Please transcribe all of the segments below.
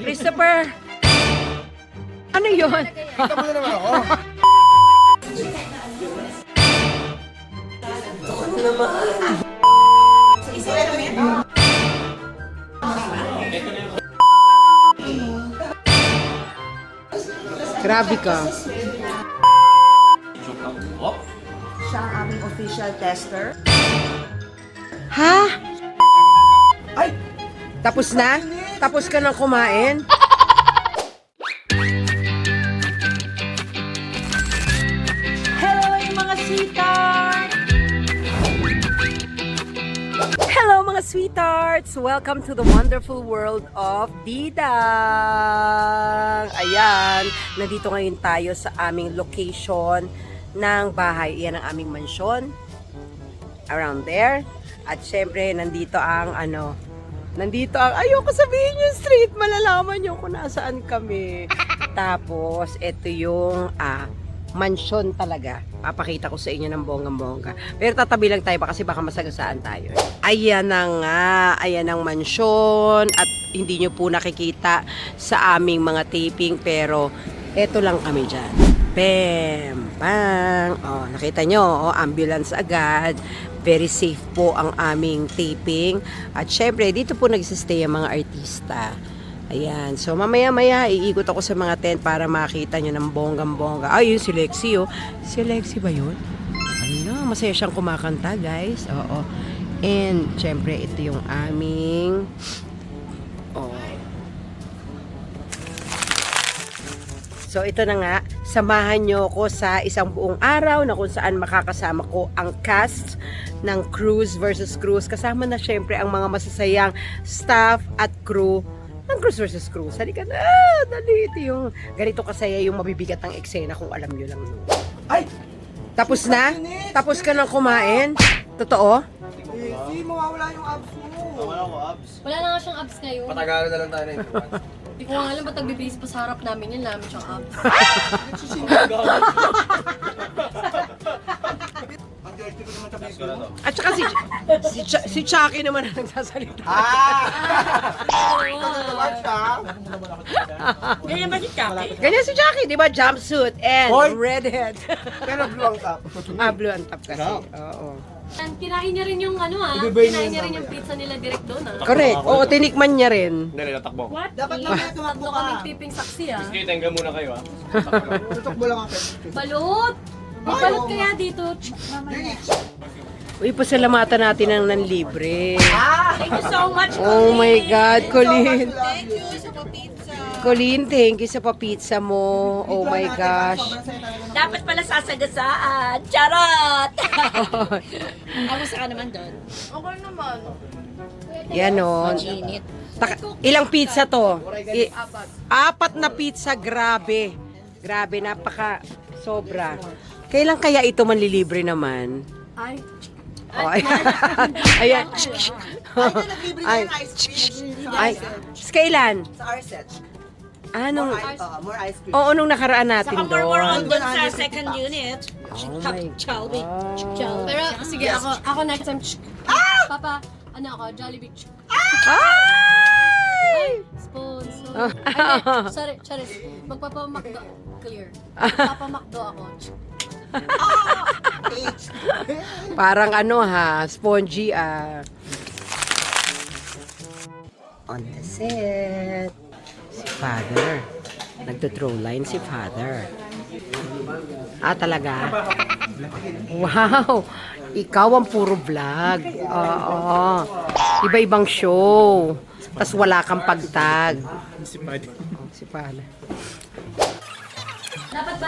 Christopher! Ano yun? Kita mo na naman ako. Grabe ka. Siya ang aming official tester. Ha? Ay! Tapos na? Tapos ka nang kumain? Hello mga sweethearts! Hello mga sweethearts! Welcome to the wonderful world of Didang! Ayan, nandito ngayon tayo sa aming location ng bahay. Iyan ang aming mansyon. Around there. At syempre, nandito ang ayoko sabihin yung street, malalaman nyo kung nasaan kami. Tapos, ito yung mansyon talaga. Papakita ko sa inyo ng bonggang-bongga. Pero tatabi lang tayo kasi baka masagasaan tayo. Ayan na nga, ayan ang mansyon. At hindi nyo po nakikita sa aming mga taping, pero eto lang kami dyan. Bam! Bang! Oh, nakita nyo, ambulance agad. Very safe po ang aming taping. At syempre, dito po nagsistay ang mga artista. Ayan. So, mamaya-maya, iikot ako sa mga tent para makita nyo ng bonggang-bongga. Ay, yun si Lexi, oh. Si Lexi ba yun? Ano, masaya siyang kumakanta, guys. Oo. And, syempre, ito yung aming... Oh. So, ito na nga. Samahan nyo ko sa isang buong araw na kung saan makakasama ko ang cast ng Cruise versus Cruise. Kasama na syempre ang mga masasayang staff at crew ng Cruise versus Cruise. Halika na, dali. Ito yung ganito kasaya yung mabibigat ng eksena kung alam nyo lang. Ay! Tapos na? Tapos ka nang kumain? Totoo? Easy, mawawala yung abs mo. Mawawala ko abs. Wala na nga siyang abs ngayon. Patagalan na lang tayo na ito. Hindi ko nga alam ba't nagbibihis pa sa harap namin yan, namin siyang abs. At saka si Chucky naman ang nagsasalita. Ganyan ba si Chucky? Ganyan si Chucky, di ba? Jumpsuit and Hoy! redhead. Pero blue ang top. Blue ang top kasi. Oo. And kinain niya rin yung Ibibay niya kinain niya yung rin yung mamaya. pizza nila direct doon Correct. Oo, tinikman niya rin. Hindi, natakbo. What? Dapat mamaya tumakbo Tatlo ka. kaming tiping saksi ah. Sige, tengga muna kayo ah. Tutakbo lang ako. Balot! May balot kaya dito. Uy, pasalamatan natin ng nanlibre. Thank you so much, Oh my God, Colleen. Thank you sa pizza. Colleen, thank you sa papizza mo. Oh my gosh. Dapat pala sasagasaan. Charot! Kamusta ka naman doon? Okay naman. Yan o. Init. Ilang pizza to? 4 na pizza, grabe. Grabe, napaka sobra. Kailan kaya ito manlilibre naman? Ay, Oh, ay. Ayan. Naglibre na Ay. yung ice cream. Ay. Kailan? Sa RSET. Anong? More ice cream. Oo, nung nakaraan natin doon. Doon sa second unit. Oh my God. pero sige ako next time. Papa, ano ako, Jollibee. Ay! Sponsor. Ay, hindi. Sorry. Magpapamakdo. Clear. Magpapamakdo ako. Parang ano ha, spongy On the set. Si Father. Nagto-throw line si Father. Talaga? Wow! Ikaw ang puro vlog. Oo. Iba-ibang show. Tapos wala kang pagtag. Si Father.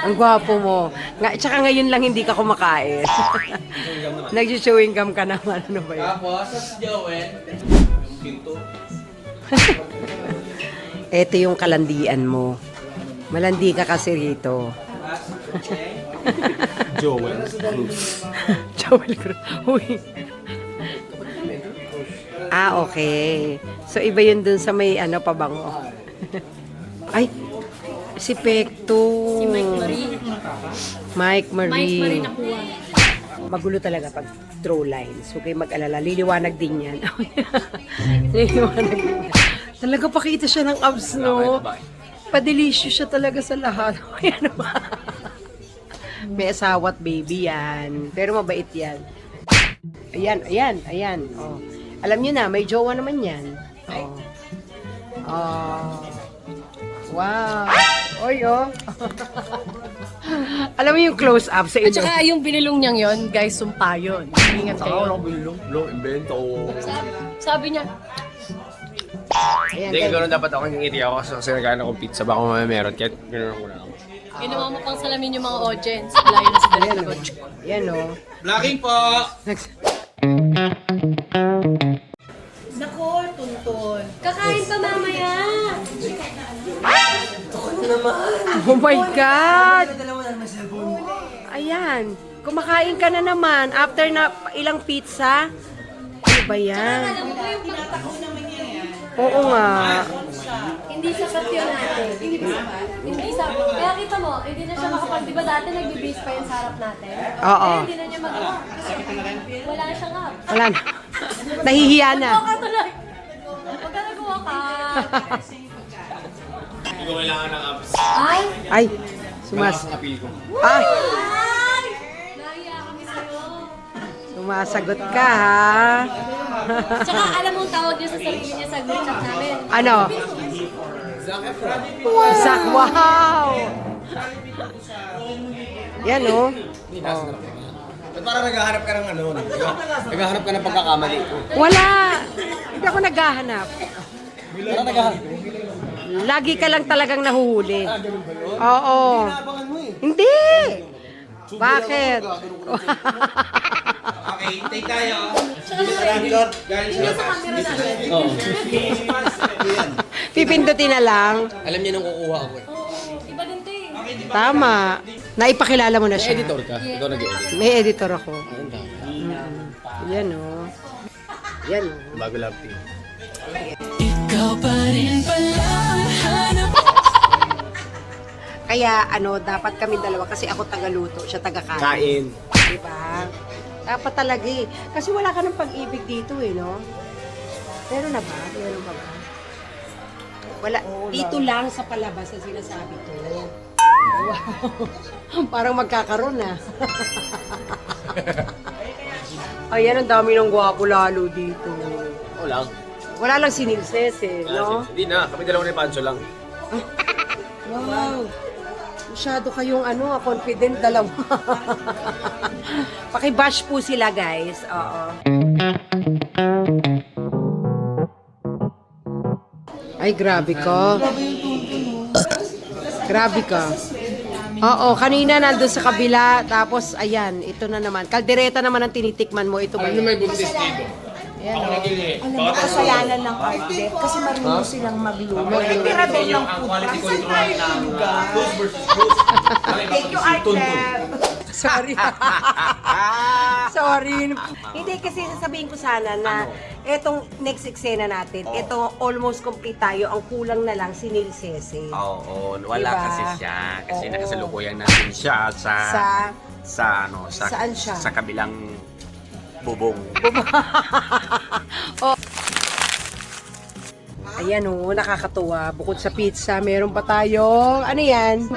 Ang gwapo mo. Tsaka ngayon lang hindi ka kumakain. Nag-chewing gum ka naman. Ano ba yun? Tapos, sa Joel, yung pinto. Ito yung kalandian mo. Malandi ka kasi rito. Joel Cruz. Joel Cruz. Uy. Okay. So, iba yun dun sa may pabango. Ay, si Pekto. Si Mike Marie. Mike Marie. Mike Marie nakuha. Magulo talaga pag throw lines. Huwag kayong mag-alala. Liliwanag din yan. Liliwanag din yan. Talaga pakita siya ng abs, no? Padelicious siya talaga sa lahat. Ayan ba? May asawa at baby yan. Pero mabait yan. Ayan. Oh. Alam niyo na, may jowa naman yan. Oh. Oh. Wow. Oy, oh. Alam mo yung close-up sa At ilo. saka yung binilong niyang yon, guys, sumpa yun. Ingat kayo. Invento. Sabi niya, Ayan, Hindi, guys. gano'n dapat ako yung ngiti ako kasi nagkain akong pizza. Baka mamaya meron. Kahit gano'n ako na ako. ginawa mo pang salamin yung mga audience. Layo na sa dalawa. Yan, oh. Vlogging po! Nako, tuntun. Kakain pa mamaya. Oh my God! Ayan. Kumakain ka na naman. After na ilang pizza. Ano ba yan? Oo nga. Hindi sapat yun natin. Hindi sapat. Kaya kita mo, hindi na siya makapag, di ba dati nagbe-base pa yun sa harap natin? Oo. Kaya hindi na niya magawa. Wala na siyang up. Wala na. Nahihiya na. Nagawa ka tuloy. Huwag ka nagawa ka. Hindi ko kailangan ng abs. Ay! Ay, sumas. appeal ko. Ay, Nahiya kami sa'yo. sumasagot ka ha. Tsaka alam mong tawag niya sa sarili niya sa group chat namin. Ano? Zach, wow! Yan oh. Ba't parang naghahanap ka ng ano? Naghahanap ka ng pagkakamali ko. Wala. Hindi ako naghahanap. Parang naghahanap. Lagi ka lang talagang nahuhuli. Oo. Naabangan mo eh. Hindi. Bakit? Okay, take tayo. Hindi sa camera natin. Oo. Pipindutin na lang. Alam niya nung kukuha ako eh. Oo, iba din to eh. Tama. Naipakilala mo na siya. Editor ka? Ikaw nag-edit. May editor ako. Ang dami. Yan oh. Yan oh. Bago lang team. Kaya ano, dapat kami dalawa kasi ako tagaluto, siya tagakain. Kain. Diba? Dapat talaga eh. Kasi wala ka ng pag-ibig dito eh, no? Meron na ba? Meron pa ba? Wala. Dito lang sa palabas na sinasabi ko. Wow. Parang magkakaroon na. Ayan, ang dami ng gwapo lalo dito. Oo lang. Wala lang si Nilses eh, no? Hindi na, kami dalawa ni Pancho lang. Wow! Masyado kayong ano, confident dalawa. Pakibash po sila guys. Oo. Ay, grabe ka. Grabe ka. Oo, kanina nandun sa kabila, tapos ayan, ito na naman. Kaldereta naman ang tinitikman mo. Ito ba Ano yun? may buntis dito? Ayan, Ako oh. nag-ilit. Alam mo, kasayanan ng arte kasi marunong silang magluto. Tirador ng food truck. Saan tayo yung lugar? Thank you, Arte. Sorry. Sorry. Hindi kasi sasabihin ko sana na etong next eksena natin, ito almost complete tayo. Ang kulang na lang si Neil Sese. Oo, wala Diba? kasi siya. Kasi Oo. nakasalukuyan natin siya sa Saan siya? Sa kabilang bubong. Ayan o, nakakatuwa. Bukod sa pizza, meron pa tayong, ano yan?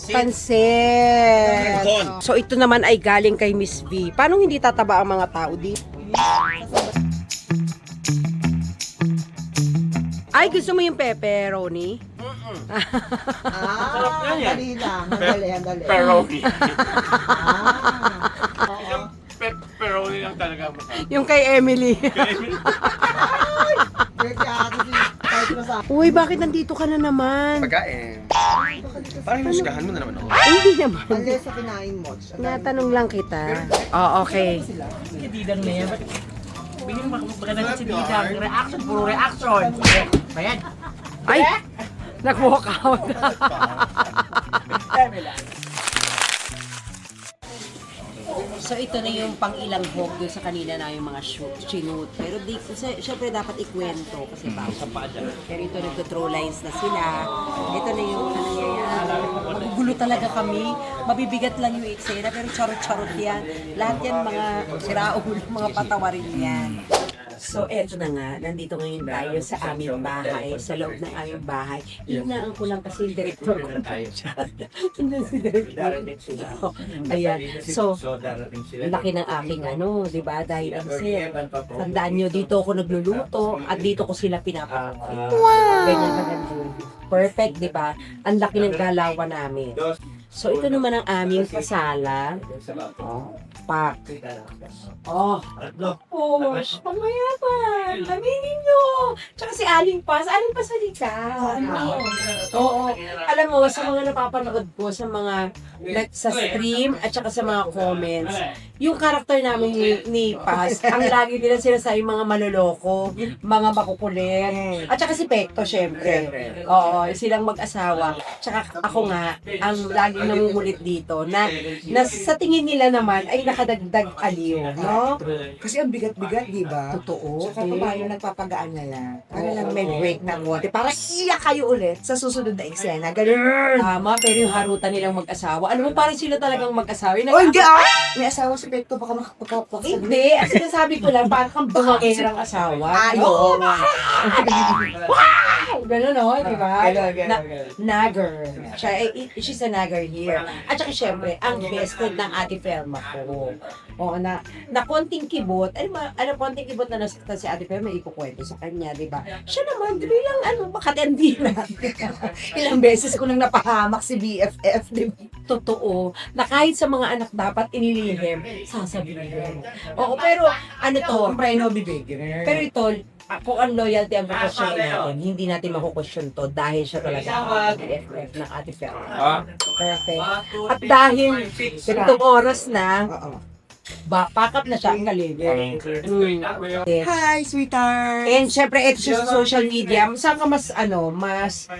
Pansit. So ito naman ay galing kay Miss V. Paano hindi tataba ang mga tao dito? Ay, gusto mo yung pepperoni? Dali lang. Dali. Pepperoni. Oo. Pepperoni lang talaga. Yung kay Emily. Uy, bakit nandito ka na naman? Pagkain. Parang hinusgahan mo na naman ako. Ay, hindi naman. Mali sa kinain mo. Tinatanong lang kita. Oh, okay. Didang na yan. Bigyan mo maganda si Didang. Reaction, puro reaction. Ayan. Ay! Nag-walk out. So ito na yung pang-ilang hog doon sa kanila na yung mga shoot. Pero di, syempre dapat ikwento kasi bawal. Pero ito nagto-throw lines na sila. Ito na yung nangyayari. Magugulo talaga kami. Mabibigat lang yung eksena pero charot-charot yan. Lahat yan mga siraulo, mga patawarin yan. So, eto na nga. Nandito ngayon tayo sa aming bahay, sa loob ng aming bahay. Inaan ko lang kasi yung director ko. Hindi si director. Ayan. So, laki ng aking di ba? Dahil kasi, tandaan nyo, dito ako nagluluto at dito ko sila pinapakain. Wow! Ganyan ka ganun. Perfect, di ba? Ang laki ng galawan namin. So, ito naman ang aming pasala. Pak. Oh, pamayaman. Aminin nyo. Tsaka si Aling Paz. Aling Paz, halika. Oo. Alam mo, sa mga napapanood ko, sa mga sa stream at saka sa mga comments, yung karakter namin ni Paz, ang lagi nila sinasabi mga maloloko, mga makukulit, at saka si Pekto, syempre. Oo, silang mag-asawa. Tsaka ako nga, ang laging namumulit dito, na sa tingin nila naman ay nakadagdag aliw, no? Kasi ang bigat-bigat, di ba? Totoo. Saka paano nagpapagaan na lang. Para lang may break ng konti. Para iyak kayo ulit sa susunod na eksena. Ganun. Tama, pero yung harutan nilang mag-asawa, alam mo, parang sila talagang mag-asawa. Oh, hindi ah! May asawa si Pekto, baka makapagpapagpapag. Hindi, ang sinasabi ko lang, parang kang bumangerang asawa. Ay, oo. Gano'n, no? Di ba? Gano'n. Nagger. She's a nagger here. At saka syempre, ang best friend ng Ate Felma ko. Oo, na konting kibot. Ano konting kibot na nasaktan si Ate Felma, ikukwento sa kanya, di ba? Siya naman, di lang, makatandi na. Ilang beses ko nang napahamak si BFF, di ba? Totoo, na kahit sa mga anak dapat inilihim, sasabihin. Oo, pero ano to, Preno bibig. pero ito, kung ang loyalty ang question natin, hindi natin makukwestiyon to dahil siya talaga ang BFF ng Ate Felma. Perfect. At dahil ganitong oras na, pakap na siya ang galing. Hi, sweetheart! And syempre, ito siya sa social media. Saan ka mas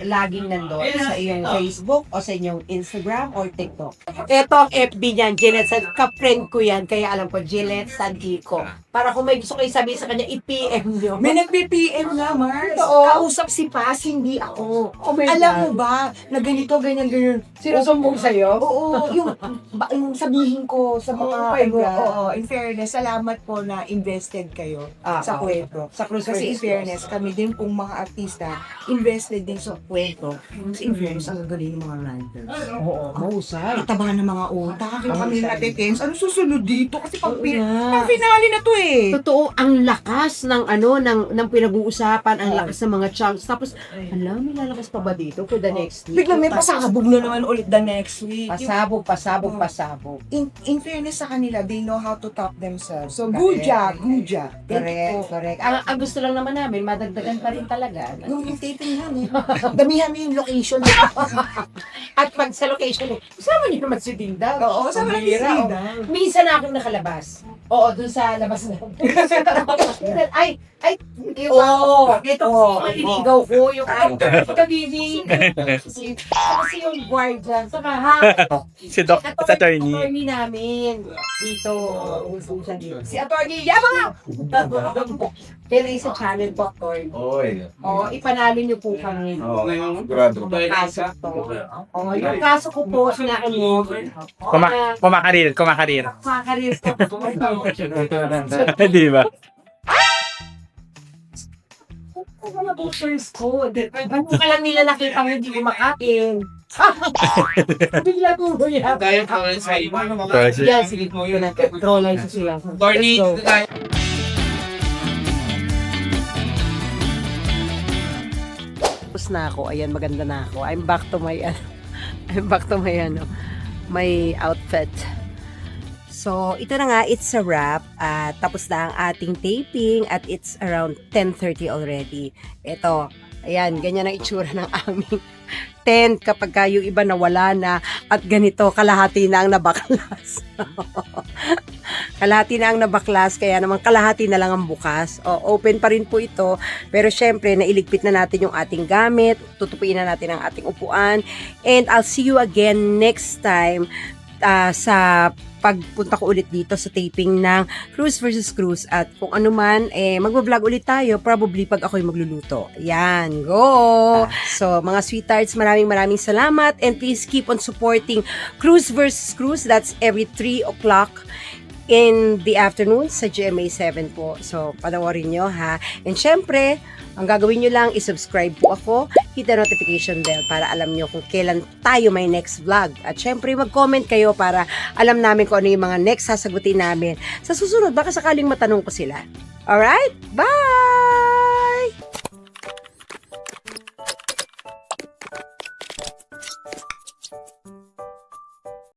laging nandun? Sa iyong Facebook o sa inyong Instagram or TikTok? Ito ang FB niyan, Jeanette San. Ka-friend ko yan, kaya alam ko, Jeanette Santico. Para kung may gusto kayo sabihin sa kanya, i-PM nyo. May nagpi-PM nga, Mars. Oo. Kausap si Paz, hindi ako. Oh my Alam God. mo ba, na ganito, ganyan. Sinusumbong sa'yo? Oo, yung sabihin ko sa mga, Oh my God. oo, in fairness, salamat po na invested kayo sa kwento. Sa Cruz Kasi in versus fairness, kami din pong mga artista, invested din sa kwento. Kasi in fairness, ang gagaling ng mga writers. Oo, mahusay. Itaba ng mga utak, yung kami Mahusay. natitense. Ano susunod dito? Kasi pang Yeah. finale na to eh. Totoo, ang lakas ng ng pinag-uusapan, ang lakas ng mga chunks. Tapos, alam, may lalakas pa ba dito for the next week? Biglang may pasabog na naman ulit the next week. Pasabog. In fairness sa kanila, they know how to top themselves. So, good job. Correct. Ang gusto lang naman namin, madagdagan pa rin talaga. Yung taping yan eh. Damihan mo yung location. At pag sa location, kasama niyo naman si Dinda. Oo, kasama natin si Dinda. Minsan na akong nakalabas. Oo, dun sa labas na. ay, ito maliligaw ko, yung kabibing. Kasi yung guardian, saka ha, attorney namin dito. Si attorney, yama! Pero isa channel po, attorney. Oo, ipanalo niyo po kami. Kaso to. Oo, yung kaso ko po, Kumakarir. kumakarir po. Di ba? Ang mga boosters ko, ano ka lang nila nakita mo hindi kumakain. Bigla po ko yan. Kaya ka sa iba. Yan, sige po yun. Troll lang sila. Attorney, Let's go. Tapos na ako. Ayan, maganda na ako. I'm back to my my outfit. So, ito na nga, it's a wrap. Tapos na ang ating taping at it's around 10:30 already. Ito, ayan, ganyan ang itsura ng aming tent kapag yung iba nawala na at ganito, kalahati na ang nabaklas. Kalahati na ang nabaklas, kaya naman kalahati na lang ang bukas. Open pa rin po ito, pero syempre, nailigpit na natin yung ating gamit, tutupiin na natin ang ating upuan, and I'll see you again next time sa pagpunta ko ulit dito sa taping ng Cruz versus Cruz, at kung ano man, magbablog ulit tayo, probably pag ako'y magluluto. Yan, go! So, mga sweethearts, maraming salamat, and please keep on supporting Cruz versus Cruz. That's every 3 o'clock in the afternoon sa GMA 7 po. So, panoorin nyo ha. And syempre, ang gagawin nyo lang is-subscribe po ako, hit the notification bell para alam nyo kung kailan tayo may next vlog. At syempre, mag-comment kayo para alam namin kung ano yung mga next sasagutin namin. Sa susunod, baka sakaling matanong ko sila. Alright? Bye!